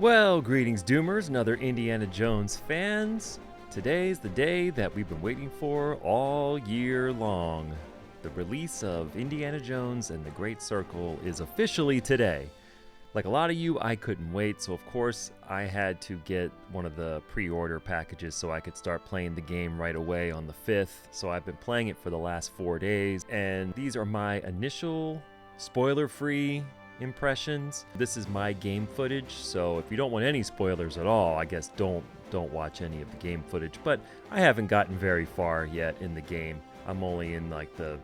Well, greetings, Doomers and other Indiana Jones fans. Today's the day that we've been waiting for all year long. The release of Indiana Jones and the Great Circle is officially today. Like a lot of you, I couldn't wait, so of course I had to get one of the pre-order packages so I could start playing the game right away on the 5th. So I've been playing it for the last 4 days, and these are my initial spoiler-free impressions. This is my game footage, so if you don't want any spoilers at all, I guess don't watch any of the game footage. But I haven't gotten very far yet in the game. I'm only in like the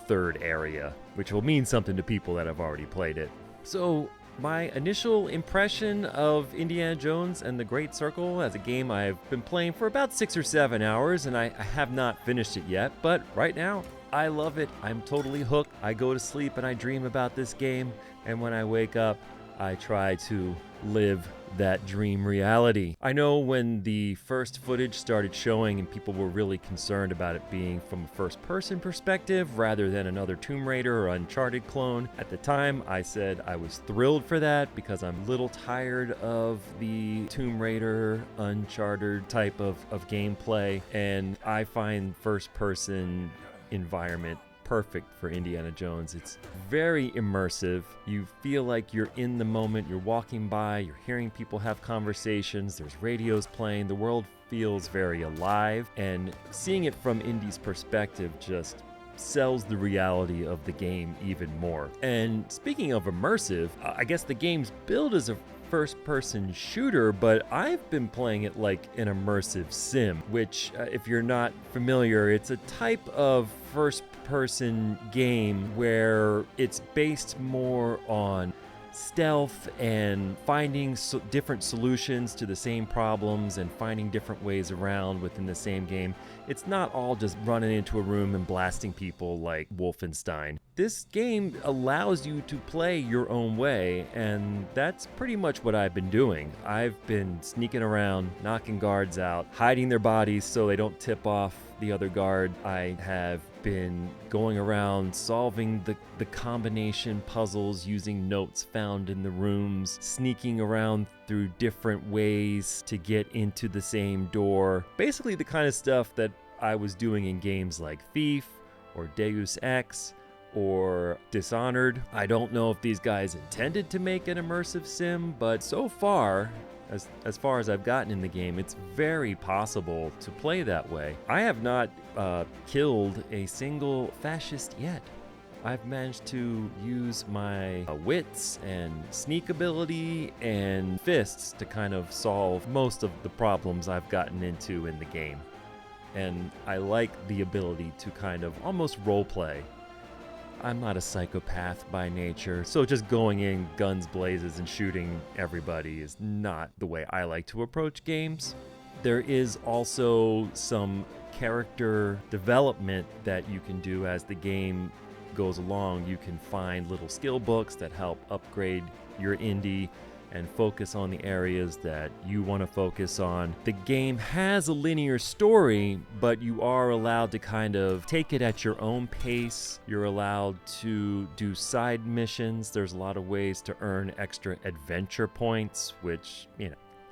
3rd area, which will mean something to people that have already played it. So my initial impression of Indiana Jones and the Great Circle as a game I've been playing for about 6 or 7 hours, and I have not finished it yet, but right now I love it. I'm totally hooked. I go to sleep and I dream about this game, and when I wake up, I try to live that dream reality. I know when the first footage started showing and people were really concerned about it being from a first-person perspective rather than another Tomb Raider or Uncharted clone. At the time, I said I was thrilled for that because I'm a little tired of the Tomb Raider, Uncharted type of gameplay, and I find first-person environment perfect for Indiana Jones. It's very immersive. You feel like you're in the moment. You're walking by, you're hearing people have conversations, there's radios playing. The world feels very alive, and seeing it from Indy's perspective just sells the reality of the game even more. And speaking of immersive, I guess the game's billed as a first-person shooter, but I've been playing it like an immersive sim, which, if you're not familiar, it's a type of first-person game where it's based more on stealth and finding different solutions to the same problems and finding different ways around within the same game. It's not all just running into a room and blasting people like Wolfenstein. This game allows you to play your own way, and that's pretty much what I've been doing. I've been sneaking around, knocking guards out, hiding their bodies so they don't tip off the other guard. I have been going around solving the combination puzzles using notes found in the rooms, sneaking around through different ways to get into the same door. Basically the kind of stuff that I was doing in games like Thief or Deus Ex or Dishonored. I don't know if these guys intended to make an immersive sim, but so far, as far as I've gotten in the game, it's very possible to play that way. I have not killed a single fascist yet. I've managed to use my wits and sneak ability and fists to kind of solve most of the problems I've gotten into in the game. And I like the ability to kind of almost roleplay. I'm not a psychopath by nature, so just going in guns blazes and shooting everybody is not the way I like to approach games. There is also some character development that you can do as the game goes along. You can find little skill books that help upgrade your Indy and focus on the areas that you want to focus on. The game has a linear story, but you are allowed to kind of take it at your own pace. You're allowed to do side missions. There's a lot of ways to earn extra adventure points, which,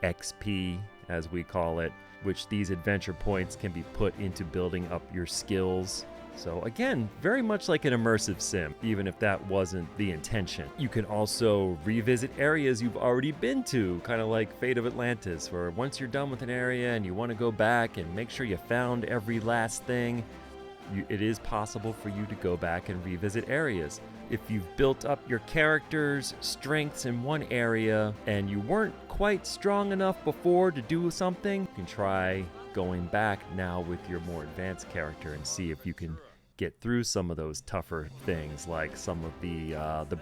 XP as we call it, which these adventure points can be put into building up your skills. So again, very much like an immersive sim, even if that wasn't the intention. You can also revisit areas you've already been to, kind of like Fate of Atlantis, where once you're done with an area and you want to go back and make sure you found every last thing, it is possible for you to go back and revisit areas. If you've built up your character's strengths in one area and you weren't quite strong enough before to do something, you can try going back now with your more advanced character and see if you can get through some of those tougher things, like some of the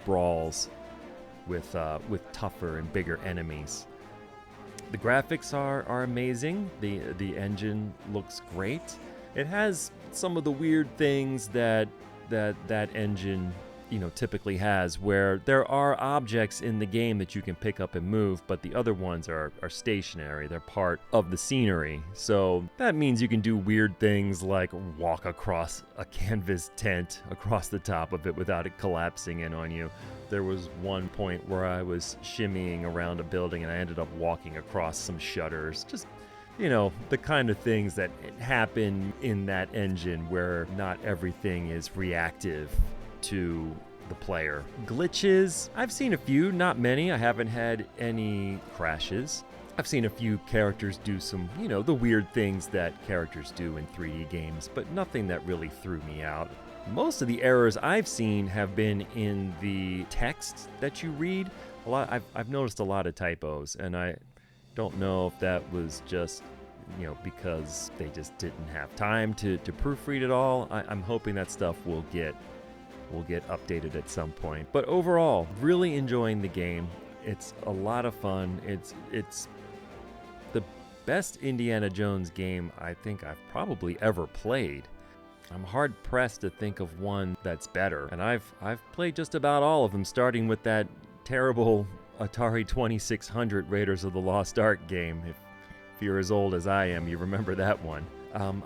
brawls with tougher and bigger enemies. The graphics are amazing. The engine looks great. It has some of the weird things that engine typically has, where there are objects in the game that you can pick up and move, but the other ones are stationary. They're part of the scenery. So that means you can do weird things like walk across a canvas tent across the top of it without it collapsing in on you. There was one point where I was shimmying around a building and I ended up walking across some shutters. Just the kind of things that happen in that engine where not everything is reactive to the player. Glitches, I've seen a few, not many. I haven't had any crashes. I've seen a few characters do some, the weird things that characters do in 3D games, but nothing that really threw me out. Most of the errors I've seen have been in the text that you read. I've noticed a lot of typos, and I don't know if that was just because they just didn't have time to proofread it all. I'm hoping that stuff will get updated at some point. But overall, really enjoying the game. It's a lot of fun. It's the best Indiana Jones game I think I've probably ever played. I'm hard pressed to think of one that's better, and I've played just about all of them, starting with that terrible Atari 2600 Raiders of the Lost Ark game. If you're as old as I am, you remember that one.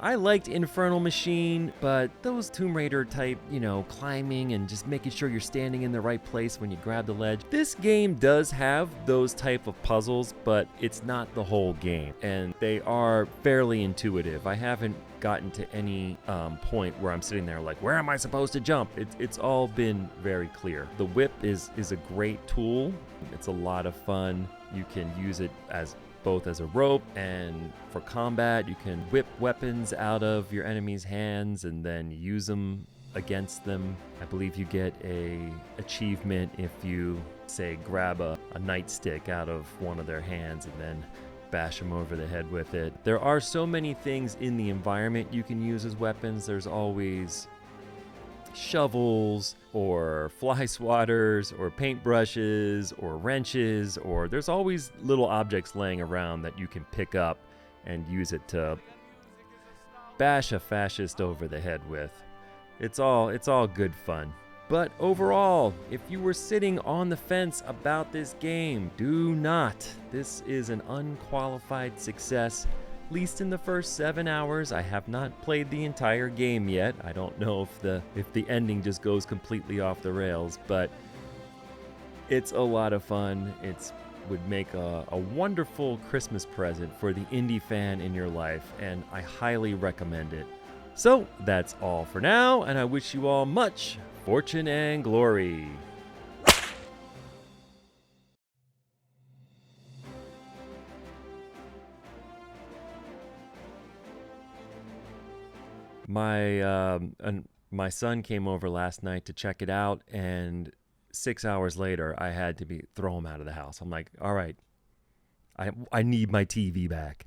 I liked Infernal Machine, but those Tomb Raider type, climbing and just making sure you're standing in the right place when you grab the ledge. This game does have those type of puzzles, but it's not the whole game, and they are fairly intuitive. I haven't gotten to any point where I'm sitting there like, where am I supposed to jump? It's all been very clear. The whip is a great tool. It's a lot of fun. You can use it both as a rope and for combat. You can whip weapons out of your enemy's hands and then use them against them. I believe you get a achievement if you, say, grab a nightstick out of one of their hands and then bash them over the head with it. There are so many things in the environment you can use as weapons. There's always shovels or fly swatters or paintbrushes or wrenches, or there's always little objects laying around that you can pick up and use it to bash a fascist over the head with. It's all good fun. But overall, if you were sitting on the fence about this game, do not. This is an unqualified success. At least in the first 7 hours. I have not played the entire game yet. I don't know if the ending just goes completely off the rails, but it's a lot of fun. It would make a wonderful Christmas present for the indie fan in your life, and I highly recommend it. So that's all for now, and I wish you all much fortune and glory. My son came over last night to check it out, and 6 hours later, I had to throw him out of the house. I'm like, all right, I need my TV back.